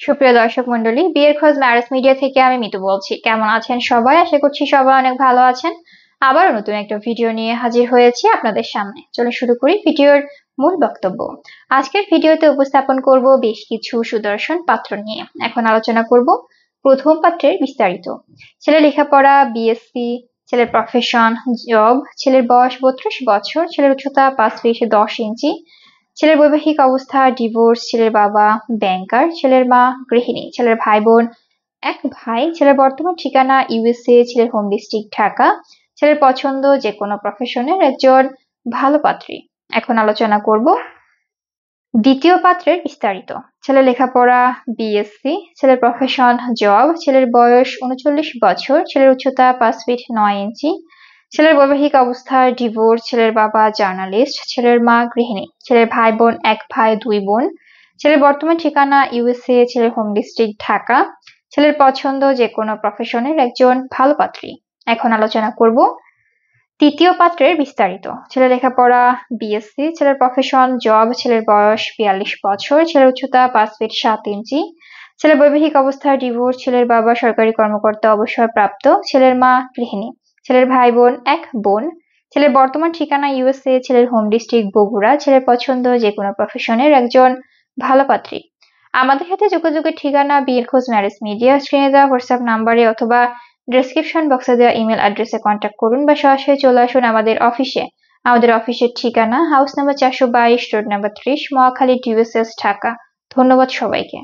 সুপ্রিয় দর্শক মণ্ডলী, বিয়ের খোঁজ ম্যারেজ মিডিয়া থেকে আমি মিতু বলছি। কেমন আছেন সবাই? আশা করছি সবাই অনেক ভালো আছেন। আবার নতুন একটা ভিডিও নিয়ে হাজির হয়েছি আপনাদের সামনে। চলো শুরু করি ভিডিওর মূল বক্তব্য। আজকের ভিডিওতে উপস্থাপন করব বেশ কিছু সুদর্শন পাত্র নিয়ে। এখন আলোচনা করব প্রথম পাত্রের বিস্তারিত। ছেলের লেখাপড়া বিএসসি, ছেলের প্রফেশন জব, ছেলের বয়স 32 বছর, ছেলের উচ্চতা 5 ফিট 10 ইঞ্চি, ছেলের বৈবাহিক অবস্থা ডিভোর্স, ছেলের বাবা ব্যাংকার, ছেলের মা গৃহিণী, ছেলের ভাই বোন এক ভাই, ছেলের বর্তমান ঠিকানা ইউএসএ, ছেলের হোম ডিস্ট্রিক্ট ঢাকা, ছেলের পছন্দ যে কোনো প্রফেশনের একজন ভালো পাত্রী। এখন আলোচনা করব দ্বিতীয় পাত্রের বিস্তারিত। ছেলের লেখাপড়া বিএসসি, ছেলের প্রফেশন জব, ছেলের বয়স 39 বছর, ছেলের উচ্চতা 5 ফিট 9 ইঞ্চি, ছেলের বৈবাহিক অবস্থা ডিভোর্স, ছেলের বাবা জার্নালিস্ট, ছেলের মা গৃহিণী, ছেলের ভাই বোন এক ভাই দুই বোন, ছেলের বর্তমান ঠিকানা ইউএসএ, ছেলের হোম ডিস্ট্রিক্ট ঢাকা, ছেলের পছন্দ যে কোনো প্রফেশনের একজন ভালো পাত্রী। এখন আলোচনা করব তৃতীয় পাত্রের বিস্তারিত। ছেলের লেখাপড়া বিএসসি, ছেলের প্রফেশন জব, ছেলের বয়স 42 বছর, ছেলের উচ্চতা 5 ফিট 7 ইঞ্চি, ছেলের বৈবাহিক অবস্থা ডিভোর্স, ছেলের বাবা সরকারি কর্মকর্তা অবসরপ্রাপ্ত, ছেলের মা গৃহিণী, ছেলের ভাই বোন এক বোন, ছেলের বর্তমান ঠিকানা ইউএসএ, ছেলের হোম ডিস্ট্রিক্ট বগুড়া, ছেলের পছন্দ যে কোনো প্রফেশনের একজন ভালো পাত্রী। আমাদের সাথে যোগাযোগের ঠিকানা বিয়ের খোঁজ ম্যারেজ মিডিয়া, স্ক্রিনে দেওয়া হোয়াটসঅ্যাপ নাম্বারে অথবা ডেসক্রিপশন বক্সে দেওয়া ইমেল অ্যাড্রেসে কন্ট্যাক্ট করুন বা সরাসরি চলে আসুন আমাদের অফিসে। আমাদের অফিসের ঠিকানা house number 422, road number 30, Mohakhali, USS, Dhaka. ধন্যবাদ সবাইকে।